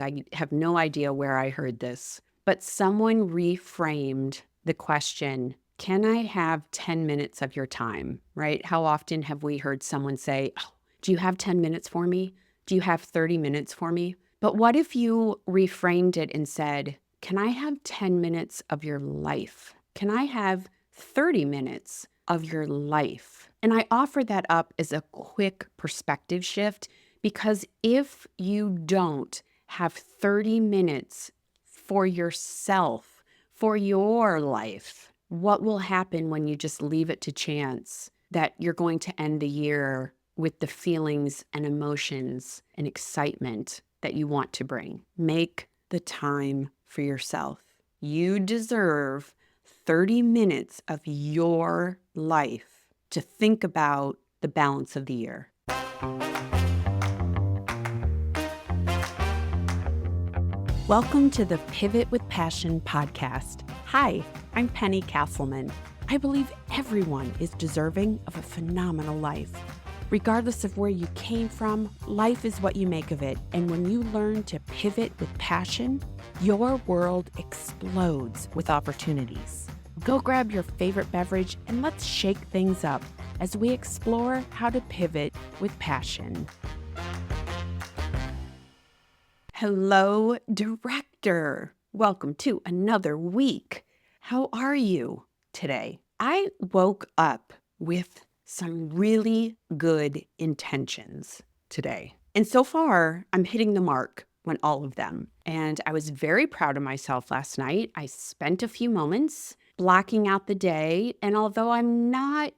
I have no idea where I heard this, but someone reframed the question, can I have 10 minutes of your time, right? How often have we heard someone say, oh, do you have 10 minutes for me? Do you have 30 minutes for me? But what if you reframed it and said, can I have 10 minutes of your life? Can I have 30 minutes of your life? And I offer that up as a quick perspective shift because if you don't have 30 minutes for yourself, for your life, what will happen when you just leave it to chance that you're going to end the year with the feelings and emotions and excitement that you want to bring? Make the time for yourself. You deserve 30 minutes of your life to think about the balance of the year. Welcome to the Pivot with Passion podcast. Hi, I'm Penny Castleman. I believe everyone is deserving of a phenomenal life. Regardless of where you came from, life is what you make of it. And when you learn to pivot with passion, your world explodes with opportunities. Go grab your favorite beverage and let's shake things up as we explore how to pivot with passion. Hello, director. Welcome to another week. How are you today? I woke up with some really good intentions today. And so far, I'm hitting the mark on all of them. And I was very proud of myself last night. I spent a few moments blocking out the day. And although I'm not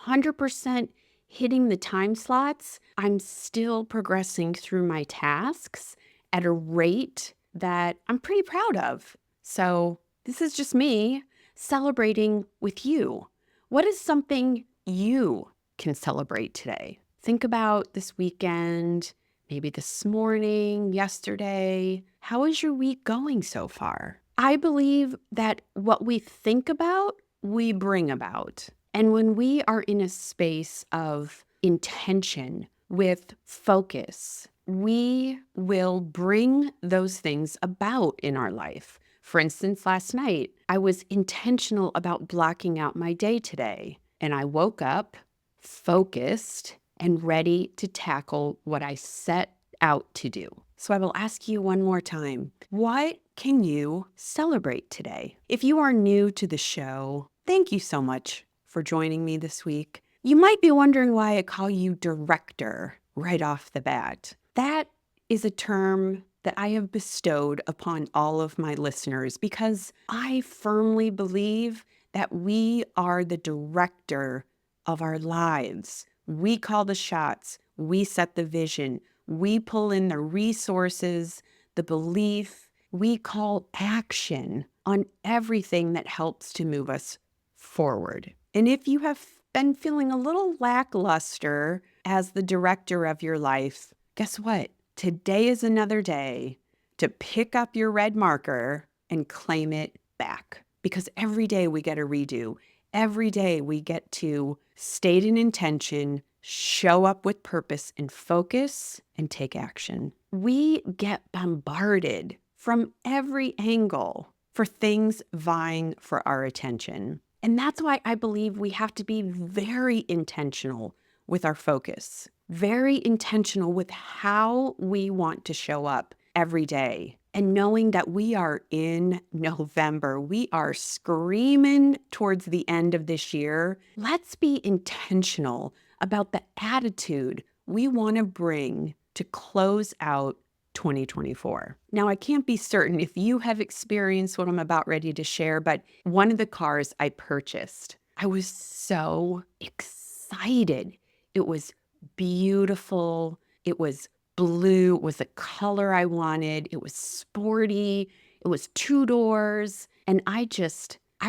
100% hitting the time slots, I'm still progressing through my tasks at a rate that I'm pretty proud of. So this is just me celebrating with you. What is something you can celebrate today? Think about this weekend, maybe this morning, yesterday. How is your week going so far? I believe that what we think about, we bring about. And when we are in a space of intention with focus, we will bring those things about in our life. For instance, last night, I was intentional about blocking out my day today, and I woke up focused and ready to tackle what I set out to do. So I will ask you one more time, what can you celebrate today? If you are new to the show, thank you so much for joining me this week. You might be wondering why I call you director right off the bat. That is a term that I have bestowed upon all of my listeners because I firmly believe that we are the director of our lives. We call the shots, we set the vision, we pull in the resources, the belief, we call action on everything that helps to move us forward. And if you have been feeling a little lackluster as the director of your life, guess what? Today is another day to pick up your red marker and claim it back. Because every day we get a redo. Every day we get to state an intention, show up with purpose and focus, and take action. We get bombarded from every angle for things vying for our attention. And that's why I believe we have to be very intentional with our focus, very intentional with how we want to show up every day. And knowing that we are in November, we are screaming towards the end of this year. Let's be intentional about the attitude we want to bring to close out 2024. Now, I can't be certain if you have experienced what I'm about ready to share, but one of the cars I purchased, I was so excited. It was beautiful. It was blue. It was the color I wanted. It was sporty. It was 2 doors. And I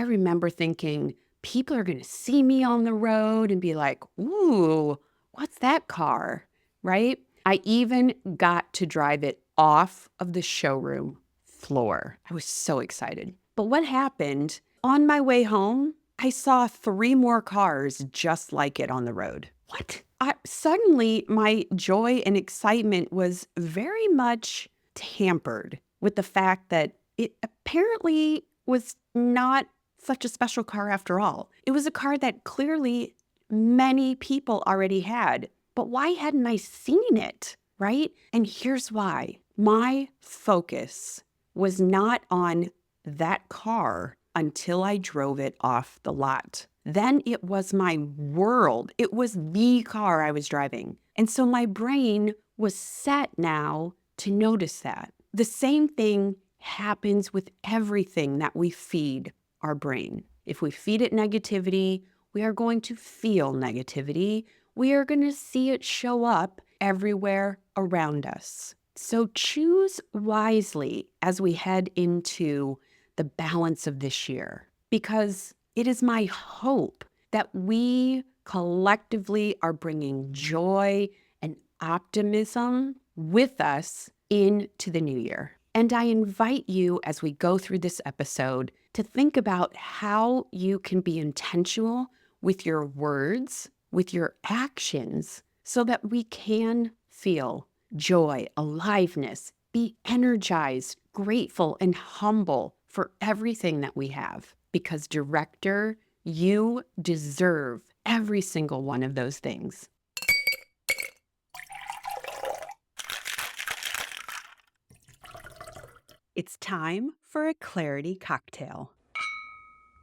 remember thinking, people are going to see me on the road and be like, ooh, what's that car, right? I even got to drive it off of the showroom floor. I was so excited. But what happened? On my way home, I saw 3 more cars just like it on the road. What? Suddenly, my joy and excitement was very much tampered with the fact that it apparently was not such a special car after all. It was a car that clearly many people already had. But why hadn't I seen it, right? And here's why. My focus was not on that car until I drove it off the lot. Then it was my world. It was the car I was driving. And so my brain was set now to notice that. The same thing happens with everything that we feed our brain. If we feed it negativity, we are going to feel negativity. We are going to see it show up everywhere around us. So choose wisely as we head into the balance of this year, because it is my hope that we collectively are bringing joy and optimism with us into the new year. And I invite you, as we go through this episode, to think about how you can be intentional with your words, with your actions, so that we can feel joy, aliveness, be energized, grateful, and humble for everything that we have. Because, director, you deserve every single one of those things. It's time for a clarity cocktail.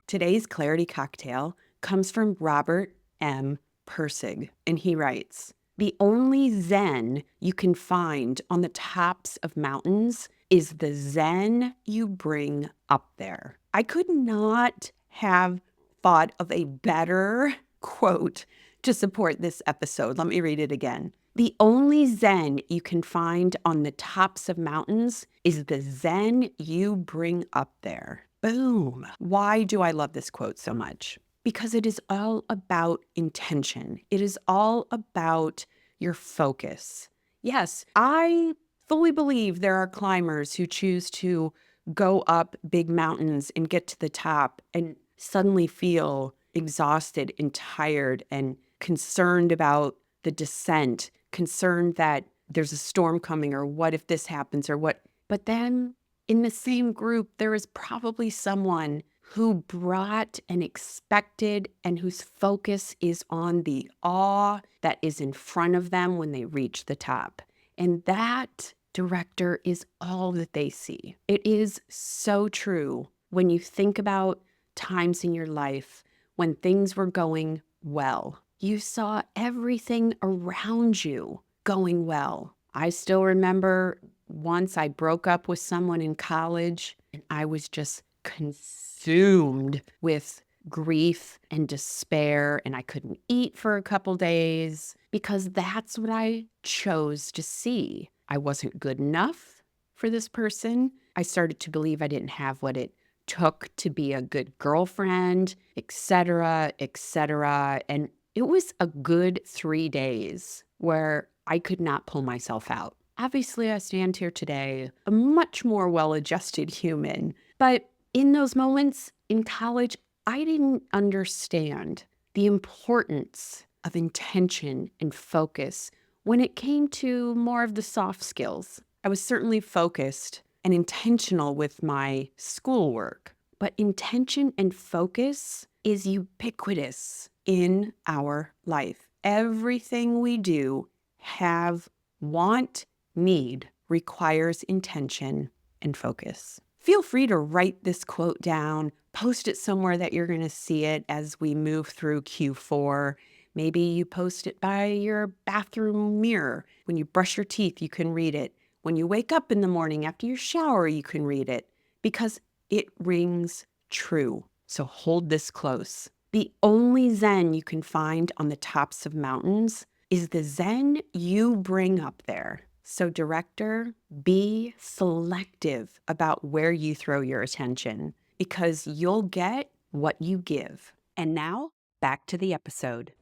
Today's clarity cocktail comes from Robert M. Persig, and he writes, "The only Zen you can find on the tops of mountains is the Zen you bring up there." I could not have thought of a better quote to support this episode. Let me read it again. "The only Zen you can find on the tops of mountains is the Zen you bring up there." Boom. Why do I love this quote so much? Because it is all about intention. It is all about your focus. Yes, I fully believe there are climbers who choose to go up big mountains and get to the top and suddenly feel exhausted and tired and concerned about the descent, concerned that there's a storm coming, or what if this happens, or what. But then in the same group, there is probably someone who brought an expected and whose focus is on the awe that is in front of them when they reach the top. And that, director, is all that they see. It is so true when you think about times in your life when things were going well. You saw everything around you going well. I still remember once I broke up with someone in college and I was just consumed with grief and despair, and I couldn't eat for a couple days because that's what I chose to see. I wasn't good enough for this person. I started to believe I didn't have what it took to be a good girlfriend, etc., etc. And it was a good 3 days where I could not pull myself out. Obviously, I stand here today a much more well-adjusted human, but in those moments in college, I didn't understand the importance of intention and focus when it came to more of the soft skills. I was certainly focused and intentional with my schoolwork, but intention and focus is ubiquitous in our life. Everything we do, have, want, need, requires intention and focus. Feel free to write this quote down, post it somewhere that you're going to see it as we move through Q4. Maybe you post it by your bathroom mirror. When you brush your teeth, you can read it. When you wake up in the morning after your shower, you can read it because it rings true. So hold this close. The only Zen you can find on the tops of mountains is the Zen you bring up there. So, director, be selective about where you throw your attention because you'll get what you give. And now, back to the episode.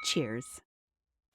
Cheers.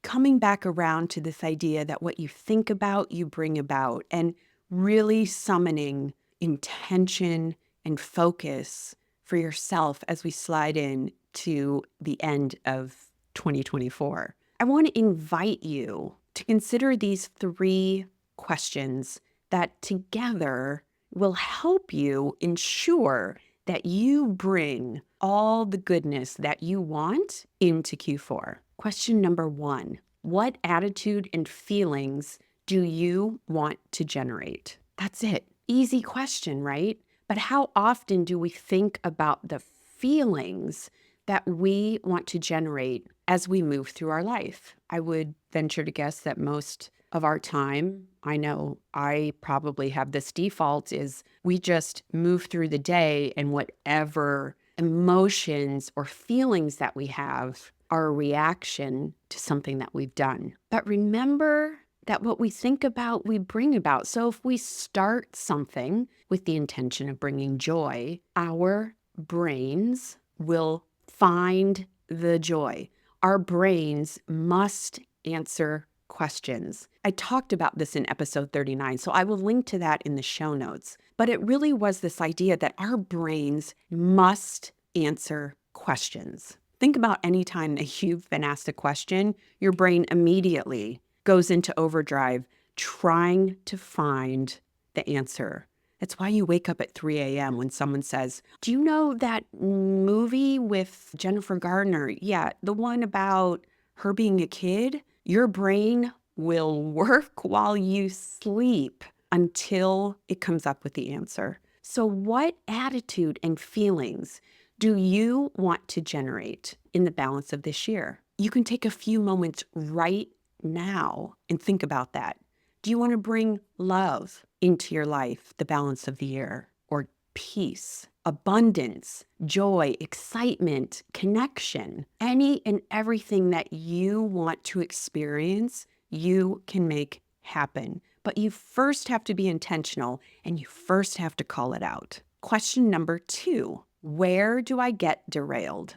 Coming back around to this idea that what you think about, you bring about, and really summoning intention and focus for yourself as we slide in to the end of 2024. I want to invite you to consider these 3 questions that together will help you ensure that you bring all the goodness that you want into Q4. Question number 1, what attitude and feelings do you want to generate? That's it. Easy question, right? But how often do we think about the feelings that we want to generate as we move through our life? I would venture to guess that most of our time, I know I probably have this default, is we just move through the day and whatever emotions or feelings that we have are a reaction to something that we've done. But remember that what we think about, we bring about. So if we start something with the intention of bringing joy, our brains will find the joy. Our brains must answer questions. I talked about this in episode 39, so I will link to that in the show notes. But it really was this idea that our brains must answer questions. Think about any time that you've been asked a question, your brain immediately goes into overdrive trying to find the answer. That's why you wake up at 3 a.m. when someone says, do you know that movie with Jennifer Gardner? Yeah, the one about her being a kid. Your brain will work while you sleep until it comes up with the answer. So what attitude and feelings do you want to generate in the balance of this year? You can take a few moments right now and think about that. Do you want to bring love into your life, the balance of the year, or peace, abundance, joy, excitement, connection, any and everything that you want to experience, you can make happen. But you first have to be intentional and you first have to call it out. Question number 2, where do I get derailed?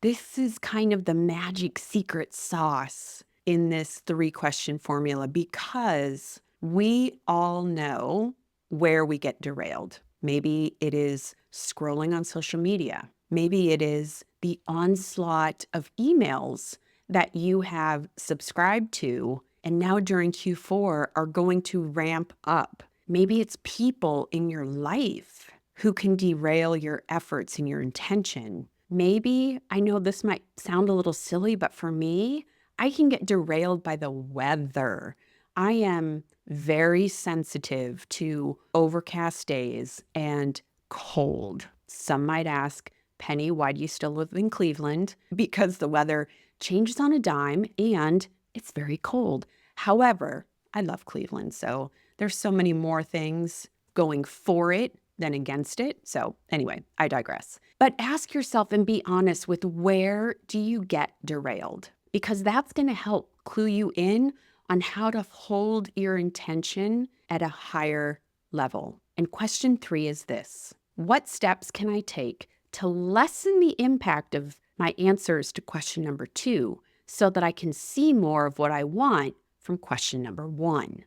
This is kind of the magic secret sauce in this 3-question formula because we all know where we get derailed. Maybe it is scrolling on social media. Maybe it is the onslaught of emails that you have subscribed to and now during Q4 are going to ramp up. Maybe it's people in your life who can derail your efforts and your intention. Maybe, I know this might sound a little silly, but for me, I can get derailed by the weather. I am very sensitive to overcast days and cold. Some might ask, Penny, why do you still live in Cleveland? Because the weather changes on a dime and it's very cold. However, I love Cleveland, so there's so many more things going for it than against it. So anyway, I digress. But ask yourself and be honest with where do you get derailed? Because that's going to help clue you in on how to hold your intention at a higher level. And question 3 is this: what steps can I take to lessen the impact of my answers to question number 2 so that I can see more of what I want from question number 1?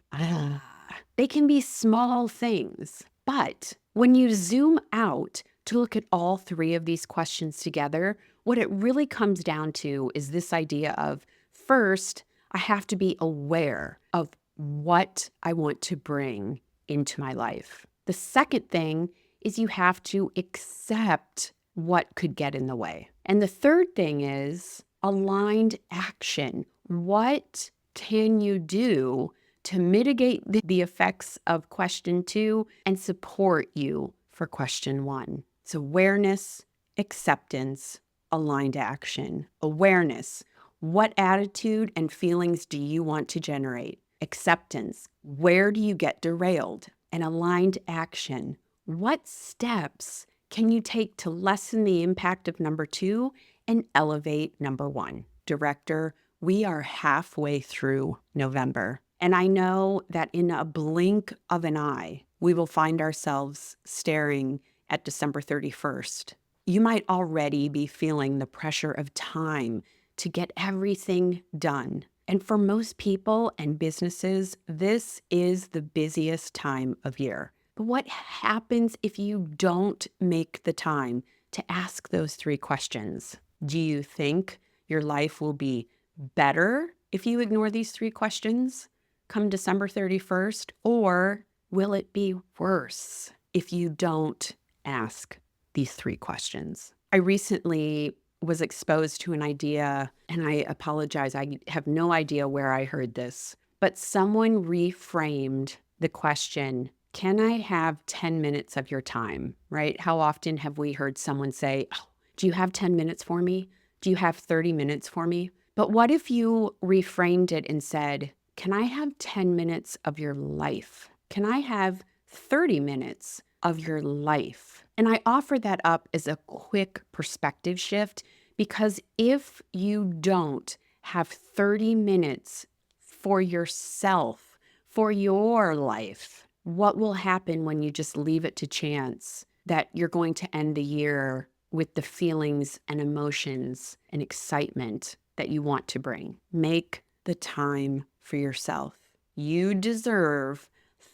They can be small things, but when you zoom out to look at all 3 of these questions together, what it really comes down to is this idea of, first, I have to be aware of what I want to bring into my life. The second thing is you have to accept what could get in the way. And the third thing is aligned action. What can you do to mitigate the effects of question 2 and support you for question 1? It's awareness, acceptance, aligned action. Awareness. What attitude and feelings do you want to generate? Acceptance. Where do you get derailed? And aligned action. What steps can you take to lessen the impact of number 2 and elevate number 1? Director, we are halfway through November. And I know that in a blink of an eye, we will find ourselves staring at December 31st. You might already be feeling the pressure of time to get everything done. And for most people and businesses, this is the busiest time of year. But what happens if you don't make the time to ask those 3 questions? Do you think your life will be better if you ignore these 3 questions? come December 31st? Or will it be worse if you don't ask these 3 questions? I recently was exposed to an idea, and I apologize, I have no idea where I heard this, but someone reframed the question, can I have 10 minutes of your time, right? How often have we heard someone say, oh, do you have 10 minutes for me? Do you have 30 minutes for me? But what if you reframed it and said, can I have 10 minutes of your life? Can I have 30 minutes of your life? And I offer that up as a quick perspective shift because if you don't have 30 minutes for yourself, for your life, what will happen when you just leave it to chance that you're going to end the year with the feelings and emotions and excitement that you want to bring? Make the time for yourself. You deserve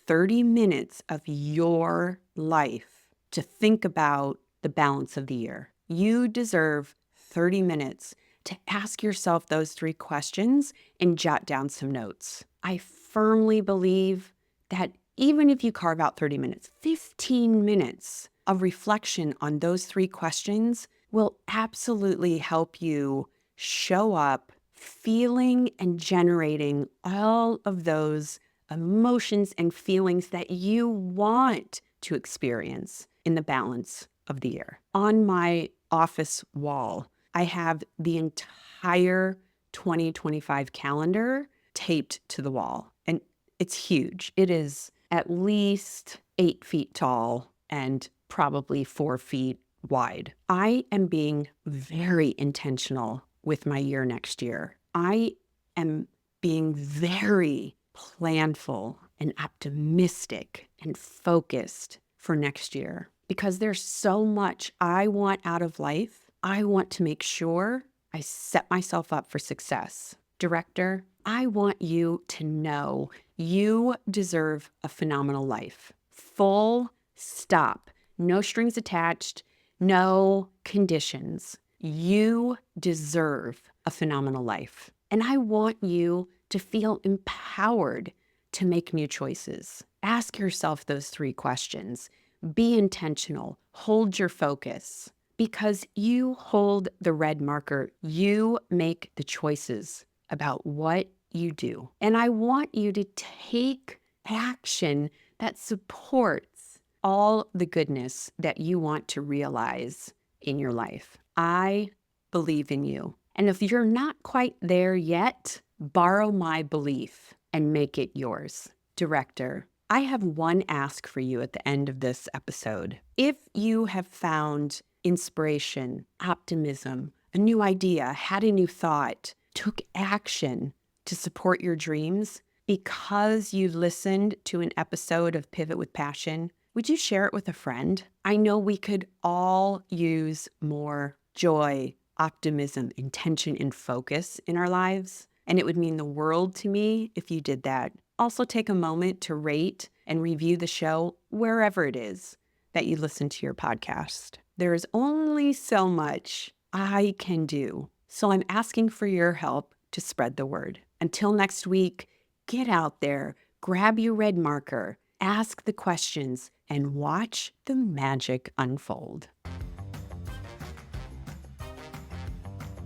30 minutes of your life to think about the balance of the year. You deserve 30 minutes to ask yourself those 3 questions and jot down some notes. I firmly believe that even if you carve out 30 minutes, 15 minutes of reflection on those 3 questions will absolutely help you show up feeling and generating all of those emotions and feelings that you want to experience in the balance of the year. On my office wall, I have the entire 2025 calendar taped to the wall, and it's huge. It is at least 8 feet tall and probably 4 feet wide. I am being very intentional with my year next year. I am being very planful and optimistic and focused for next year because there's so much I want out of life. I want to make sure I set myself up for success. Director, I want you to know you deserve a phenomenal life. Full stop. No strings attached. No conditions. You deserve a phenomenal life. And I want you to feel empowered to make new choices. Ask yourself those 3 questions. Be intentional. Hold your focus. Because you hold the red marker. You make the choices about what you do. And I want you to take action that supports all the goodness that you want to realize in your life. I believe in you. And if you're not quite there yet, borrow my belief and make it yours. Director, I have one ask for you at the end of this episode. If you have found inspiration, optimism, a new idea, had a new thought, took action to support your dreams because you listened to an episode of Pivot with Passion, would you share it with a friend? I know we could all use more joy, optimism, intention, and focus in our lives, and it would mean the world to me if you did that. Also, take a moment to rate and review the show wherever it is that you listen to your podcast. There is only so much I can do, so I'm asking for your help to spread the word. Until next week, get out there, grab your red marker, ask the questions, and watch the magic unfold.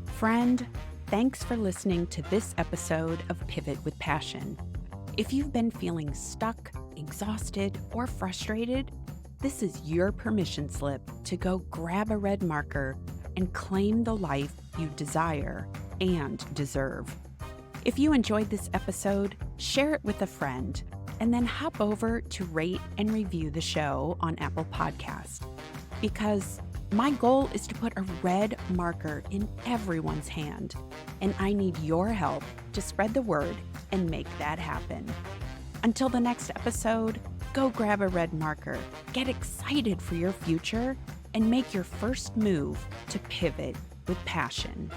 Friend, thanks for listening to this episode of Pivot with Passion. If you've been feeling stuck, exhausted, or frustrated, this is your permission slip to go grab a red marker and claim the life you desire and deserve. If you enjoyed this episode, share it with a friend, and then hop over to rate and review the show on Apple Podcasts. Because my goal is to put a red marker in everyone's hand, and I need your help to spread the word and make that happen. Until the next episode, go grab a red marker, get excited for your future, and make your first move to pivot with passion.